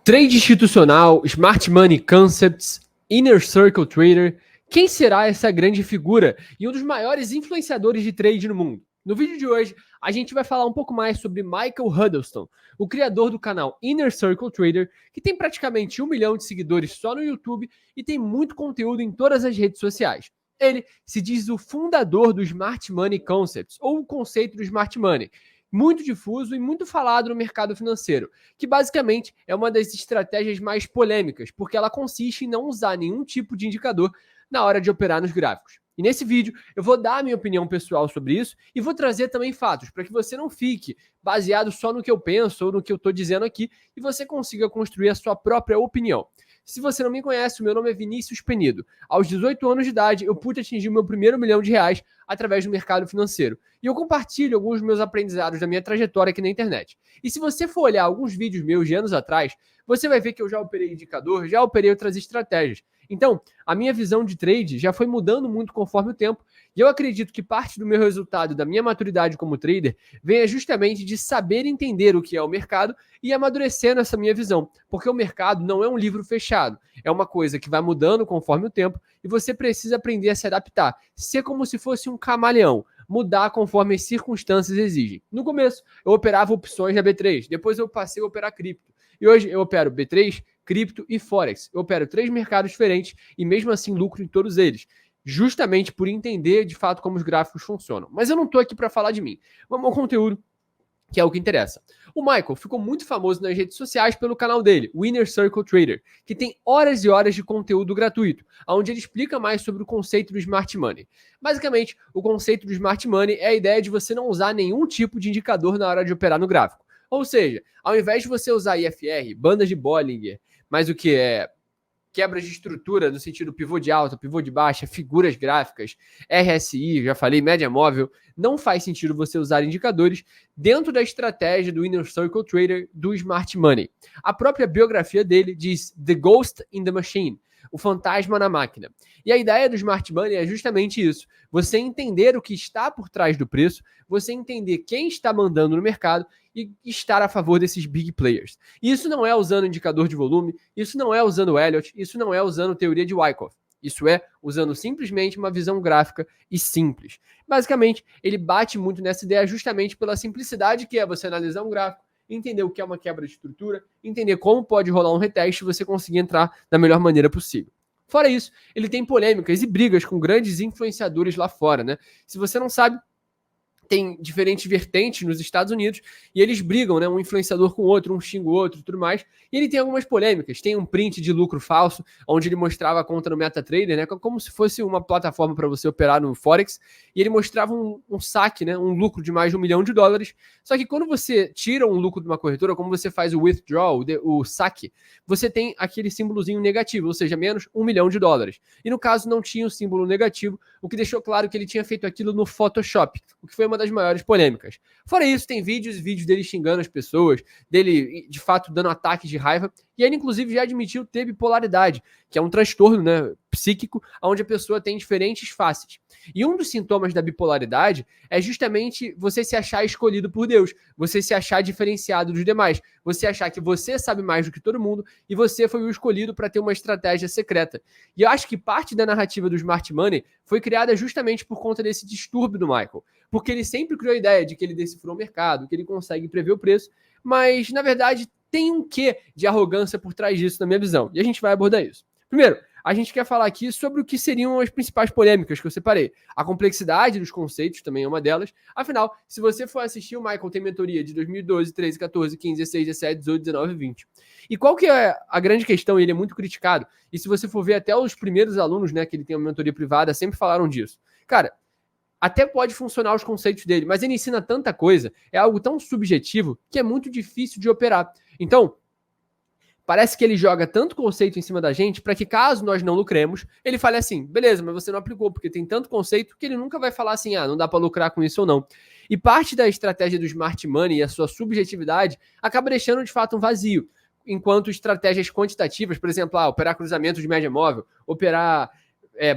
Trade institucional, Smart Money Concepts, Inner Circle Trader. Quem será essa grande figura e um dos maiores influenciadores de trade no mundo? No vídeo de hoje, a gente vai falar um pouco mais sobre Michael Huddleston, o criador do canal Inner Circle Trader, que tem praticamente 1 milhão de seguidores só no YouTube e tem muito conteúdo em todas as redes sociais. Ele se diz o fundador do Smart Money Concepts, ou o conceito do Smart Money, muito difuso e muito falado no mercado financeiro, que basicamente é uma das estratégias mais polêmicas, porque ela consiste em não usar nenhum tipo de indicador na hora de operar nos gráficos. E nesse vídeo eu vou dar a minha opinião pessoal sobre isso e vou trazer também fatos, para que você não fique baseado só no que eu penso ou no que eu estou dizendo aqui e você consiga construir a sua própria opinião. Se você não me conhece, o meu nome é Vinícius Penido. Aos 18 anos de idade, eu pude atingir o meu primeiro R$ 1 milhão através do mercado financeiro. E eu compartilho alguns dos meus aprendizados da minha trajetória aqui na internet. E se você for olhar alguns vídeos meus de anos atrás, você vai ver que eu já operei indicador, já operei outras estratégias. Então, a minha visão de trade já foi mudando muito conforme o tempo, e eu acredito que parte do meu resultado, da minha maturidade como trader, venha justamente de saber entender o que é o mercado e amadurecendo essa minha visão, porque o mercado não é um livro fechado, é uma coisa que vai mudando conforme o tempo e você precisa aprender a se adaptar, ser como se fosse um camaleão, mudar conforme as circunstâncias exigem. No começo, eu operava opções na B3, depois eu passei a operar cripto, e hoje eu opero B3, cripto e Forex. Eu opero 3 mercados diferentes e mesmo assim lucro em todos eles, justamente por entender de fato como os gráficos funcionam. Mas eu não estou aqui para falar de mim. Vamos ao conteúdo, que é o que interessa. O Michael ficou muito famoso nas redes sociais pelo canal dele, o Inner Circle Trader, que tem horas e horas de conteúdo gratuito, onde ele explica mais sobre o conceito do Smart Money. Basicamente, o conceito do Smart Money é a ideia de você não usar nenhum tipo de indicador na hora de operar no gráfico. Ou seja, ao invés de você usar IFR, bandas de Bollinger, mas o que é quebras de estrutura no sentido pivô de alta, pivô de baixa, figuras gráficas, RSI, já falei, média móvel, não faz sentido você usar indicadores dentro da estratégia do Inner Circle Trader do Smart Money. A própria biografia dele diz The Ghost in the Machine, o fantasma na máquina. E a ideia do Smart Money é justamente isso, você entender o que está por trás do preço, você entender quem está mandando no mercado e estar a favor desses big players. E isso não é usando indicador de volume, isso não é usando o Elliott, isso não é usando teoria de Wyckoff. Isso é usando simplesmente uma visão gráfica e simples. Basicamente, ele bate muito nessa ideia justamente pela simplicidade que é você analisar um gráfico, entender o que é uma quebra de estrutura, entender como pode rolar um reteste e você conseguir entrar da melhor maneira possível. Fora isso, ele tem polêmicas e brigas com grandes influenciadores lá fora, né? Se você não sabe, tem diferentes vertentes nos Estados Unidos e eles brigam, né? Um influenciador com o outro, um xinga o outro e tudo mais. E ele tem algumas polêmicas. Tem um print de lucro falso, onde ele mostrava a conta no MetaTrader, né? Como se fosse uma plataforma para você operar no Forex. E ele mostrava um saque, né? Um lucro de mais de $1 milhão. Só que quando você tira um lucro de uma corretora, como você faz o withdrawal, o saque, você tem aquele símbolozinho negativo, ou seja, menos $1 milhão. E no caso não tinha o símbolo negativo, o que deixou claro que ele tinha feito aquilo no Photoshop, o que foi uma das maiores polêmicas. Fora isso, tem vídeos dele xingando as pessoas, dele de fato dando ataques de raiva, e ele inclusive já admitiu ter bipolaridade, que é um transtorno, né, psíquico, onde a pessoa tem diferentes faces. E um dos sintomas da bipolaridade é justamente você se achar escolhido por Deus, você se achar diferenciado dos demais, você achar que você sabe mais do que todo mundo e você foi o escolhido para ter uma estratégia secreta. E eu acho que parte da narrativa do Smart Money foi criada justamente por conta desse distúrbio do Michael, porque ele sempre criou a ideia de que ele decifrou o mercado, que ele consegue prever o preço, mas na verdade tem um quê de arrogância por trás disso, na minha visão, e a gente vai abordar isso. Primeiro, a gente quer falar aqui sobre o que seriam as principais polêmicas que eu separei. A complexidade dos conceitos também é uma delas. Afinal, se você for assistir, o Michael tem mentoria de 2012, 13, 14, 15, 16, 17, 18, 19 e 20. E qual que é a grande questão? Ele é muito criticado. E se você for ver até os primeiros alunos, né, que ele tem uma mentoria privada, sempre falaram disso. Cara, até pode funcionar os conceitos dele, mas ele ensina tanta coisa, é algo tão subjetivo, que é muito difícil de operar. Então, parece que ele joga tanto conceito em cima da gente para que, caso nós não lucremos, ele fale assim, beleza, mas você não aplicou, porque tem tanto conceito que ele nunca vai falar assim, não dá para lucrar com isso ou não. E parte da estratégia do Smart Money e a sua subjetividade acaba deixando, de fato, um vazio. Enquanto estratégias quantitativas, por exemplo, operar cruzamento de média móvel, operar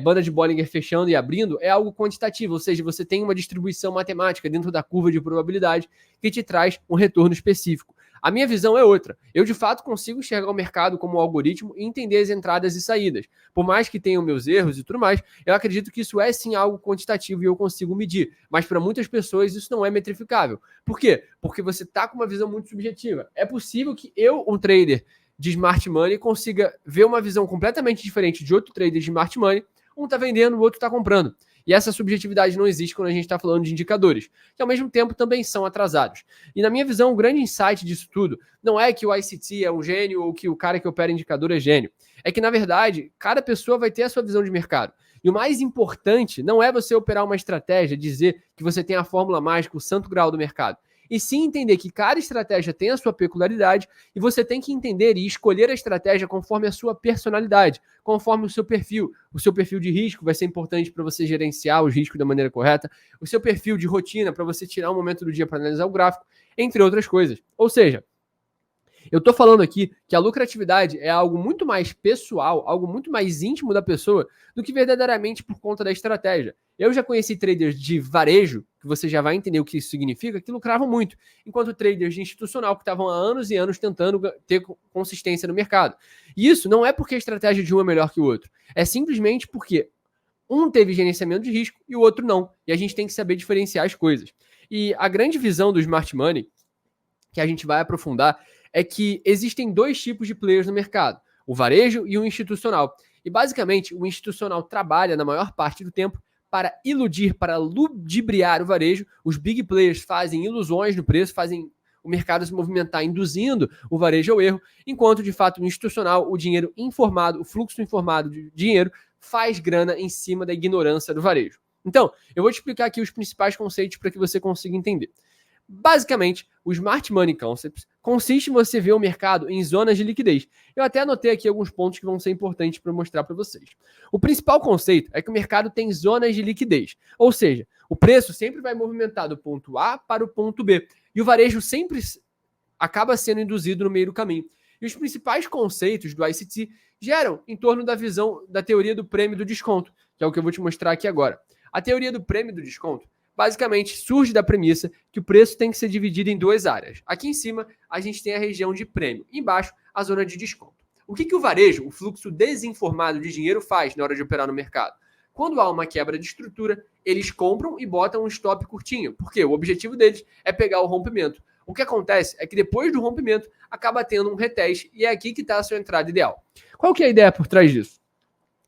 banda de Bollinger fechando e abrindo, é algo quantitativo, ou seja, você tem uma distribuição matemática dentro da curva de probabilidade que te traz um retorno específico. A minha visão é outra. Eu, de fato, consigo enxergar o mercado como um algoritmo e entender as entradas e saídas. Por mais que tenham meus erros e tudo mais, eu acredito que isso é sim algo quantitativo e eu consigo medir. Mas para muitas pessoas isso não é metrificável. Por quê? Porque você está com uma visão muito subjetiva. É possível que eu, um trader de Smart Money, consiga ver uma visão completamente diferente de outro trader de Smart Money. Um está vendendo, o outro está comprando. E essa subjetividade não existe quando a gente está falando de indicadores, que ao mesmo tempo também são atrasados. E na minha visão, o grande insight disso tudo não é que o ICT é um gênio ou que o cara que opera indicador é gênio. É que, na verdade, cada pessoa vai ter a sua visão de mercado. E o mais importante não é você operar uma estratégia, dizer que você tem a fórmula mágica, o santo grau do mercado. E sim entender que cada estratégia tem a sua peculiaridade e você tem que entender e escolher a estratégia conforme a sua personalidade, conforme o seu perfil. O seu perfil de risco vai ser importante para você gerenciar os riscos da maneira correta, o seu perfil de rotina para você tirar um momento do dia para analisar o gráfico, entre outras coisas. Ou seja, eu estou falando aqui que a lucratividade é algo muito mais pessoal, algo muito mais íntimo da pessoa do que verdadeiramente por conta da estratégia. Eu já conheci traders de varejo, que você já vai entender o que isso significa, que lucravam muito, enquanto traders de institucional que estavam há anos e anos tentando ter consistência no mercado. E isso não é porque a estratégia de um é melhor que o outro, é simplesmente porque um teve gerenciamento de risco e o outro não. E a gente tem que saber diferenciar as coisas. E a grande visão do Smart Money, que a gente vai aprofundar, é que existem dois tipos de players no mercado, o varejo e o institucional. E basicamente, o institucional trabalha na maior parte do tempo para iludir, para ludibriar o varejo. Os big players fazem ilusões no preço, fazem o mercado se movimentar, induzindo o varejo ao erro, enquanto de fato o institucional, o dinheiro informado, o fluxo informado de dinheiro, faz grana em cima da ignorância do varejo. Então, eu vou te explicar aqui os principais conceitos para que você consiga entender. Basicamente, o Smart Money Concepts consiste em você ver o mercado em zonas de liquidez. Eu até anotei aqui alguns pontos que vão ser importantes para mostrar para vocês. O principal conceito é que o mercado tem zonas de liquidez, ou seja, o preço sempre vai movimentar do ponto A para o ponto B, e o varejo sempre acaba sendo induzido no meio do caminho. E os principais conceitos do ICT geram em torno da visão da teoria do prêmio do desconto, que é o que eu vou te mostrar aqui agora. A teoria do prêmio do desconto basicamente surge da premissa que o preço tem que ser dividido em duas áreas. Aqui em cima, a gente tem a região de prêmio, embaixo, a zona de desconto. O que o varejo, o fluxo desinformado de dinheiro, faz na hora de operar no mercado? Quando há uma quebra de estrutura, eles compram e botam um stop curtinho, porque o objetivo deles é pegar o rompimento. O que acontece é que depois do rompimento, acaba tendo um reteste, e é aqui que está a sua entrada ideal. Qual que é a ideia por trás disso?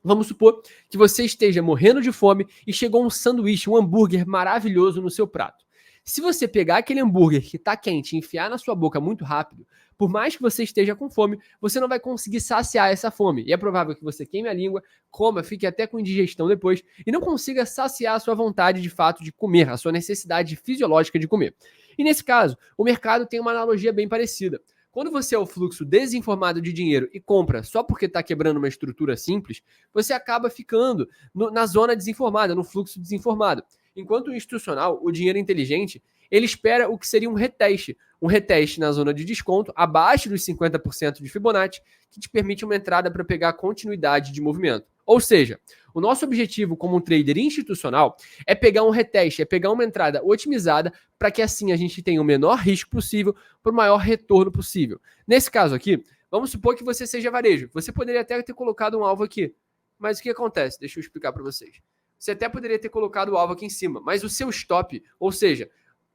Vamos supor que você esteja morrendo de fome e chegou um sanduíche, um hambúrguer maravilhoso no seu prato. Se você pegar aquele hambúrguer que está quente e enfiar na sua boca muito rápido, por mais que você esteja com fome, você não vai conseguir saciar essa fome. E é provável que você queime a língua, coma, fique até com indigestão depois e não consiga saciar a sua vontade de fato de comer, a sua necessidade fisiológica de comer. E nesse caso, o mercado tem uma analogia bem parecida. Quando você é o fluxo desinformado de dinheiro e compra só porque está quebrando uma estrutura simples, você acaba ficando na zona desinformada, no fluxo desinformado. Enquanto o institucional, o dinheiro inteligente, ele espera o que seria um reteste na zona de desconto, abaixo dos 50% de Fibonacci, que te permite uma entrada para pegar continuidade de movimento. Ou seja, o nosso objetivo como um trader institucional é pegar um reteste, é pegar uma entrada otimizada para que assim a gente tenha o menor risco possível para o maior retorno possível. Nesse caso aqui, vamos supor que você seja varejo. Você poderia até ter colocado um alvo aqui, mas o que acontece? Deixa eu explicar para vocês. Você até poderia ter colocado o alvo aqui em cima, mas o seu stop, ou seja,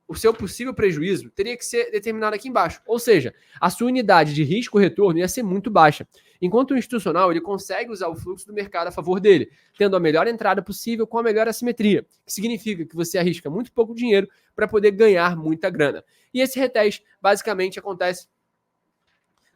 o seu possível prejuízo teria que ser determinado aqui embaixo. Ou seja, a sua unidade de risco-retorno ia ser muito baixa. Enquanto o institucional, ele consegue usar o fluxo do mercado a favor dele, tendo a melhor entrada possível com a melhor assimetria, que significa que você arrisca muito pouco dinheiro para poder ganhar muita grana. E esse reteste, basicamente, acontece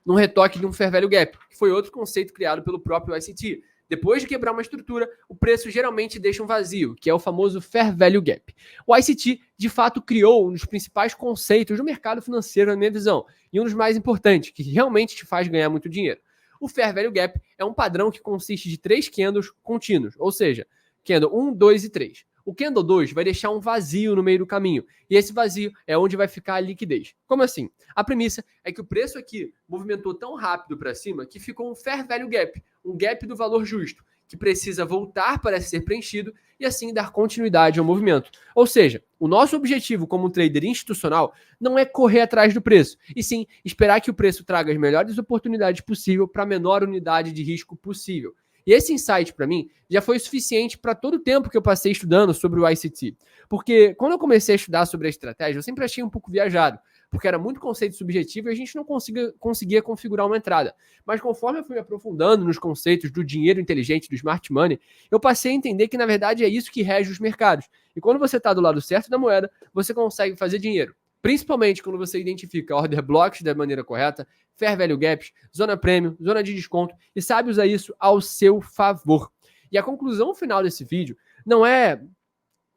num retoque de um fair value gap, que foi outro conceito criado pelo próprio ICT. Depois de quebrar uma estrutura, o preço geralmente deixa um vazio, que é o famoso Fair Value Gap. O ICT, de fato, criou um dos principais conceitos do mercado financeiro, na minha visão, e um dos mais importantes, que realmente te faz ganhar muito dinheiro. O Fair Value Gap é um padrão que consiste de 3 candles contínuos, ou seja, candle 1, 2 e 3. O candle 2 vai deixar um vazio no meio do caminho, e esse vazio é onde vai ficar a liquidez. Como assim? A premissa é que o preço aqui movimentou tão rápido para cima que ficou um Fair Value Gap, um gap do valor justo. que precisa voltar para ser preenchido e assim dar continuidade ao movimento. Ou seja, o nosso objetivo como trader institucional não é correr atrás do preço, e sim esperar que o preço traga as melhores oportunidades possível para a menor unidade de risco possível. E esse insight, para mim, já foi suficiente para todo o tempo que eu passei estudando sobre o ICT. Porque quando eu comecei a estudar sobre a estratégia, eu sempre achei um pouco viajado, porque era muito conceito subjetivo e a gente não conseguia configurar uma entrada. Mas conforme eu fui me aprofundando nos conceitos do dinheiro inteligente, do smart money, eu passei a entender que, na verdade, é isso que rege os mercados. E quando você está do lado certo da moeda, você consegue fazer dinheiro. Principalmente quando você identifica order blocks da maneira correta, fair value gaps, zona premium, zona de desconto e sabe usar isso ao seu favor. E a conclusão final desse vídeo não é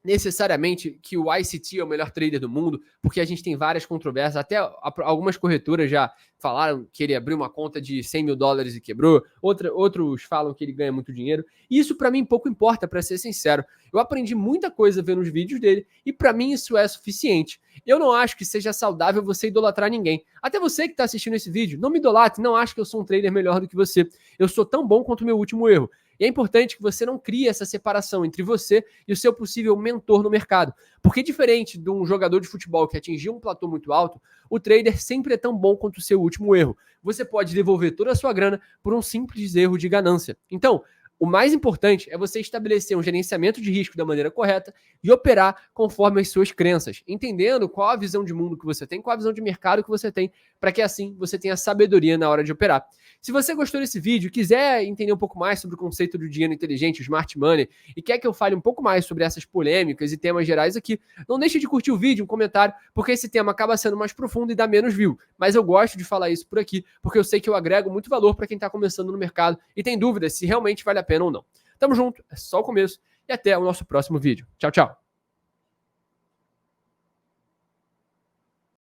necessariamente que o ICT é o melhor trader do mundo, porque a gente tem várias controvérsias, até algumas corretoras já falaram que ele abriu uma conta de 100 mil dólares e quebrou, outros falam que ele ganha muito dinheiro, e isso para mim pouco importa, para ser sincero. Eu aprendi muita coisa vendo os vídeos dele, e para mim isso é suficiente. Eu não acho que seja saudável você idolatrar ninguém. Até você que está assistindo esse vídeo, não me idolatre, não acho que eu sou um trader melhor do que você. Eu sou tão bom quanto o meu último erro. E é importante que você não crie essa separação entre você e o seu possível mentor no mercado. Porque diferente de um jogador de futebol que atingiu um platô muito alto, o trader sempre é tão bom quanto o seu último erro. Você pode devolver toda a sua grana por um simples erro de ganância. Então, o mais importante é você estabelecer um gerenciamento de risco da maneira correta e operar conforme as suas crenças, entendendo qual a visão de mundo que você tem, qual a visão de mercado que você tem, para que assim você tenha sabedoria na hora de operar. Se você gostou desse vídeo, quiser entender um pouco mais sobre o conceito do dinheiro inteligente, o smart money, e quer que eu fale um pouco mais sobre essas polêmicas e temas gerais aqui, não deixe de curtir o vídeo, um comentário, porque esse tema acaba sendo mais profundo e dá menos view. Mas eu gosto de falar isso por aqui, porque eu sei que eu agrego muito valor para quem está começando no mercado e tem dúvidas se realmente vale a pena ou não. Tamo junto, é só o começo e até o nosso próximo vídeo. Tchau, tchau.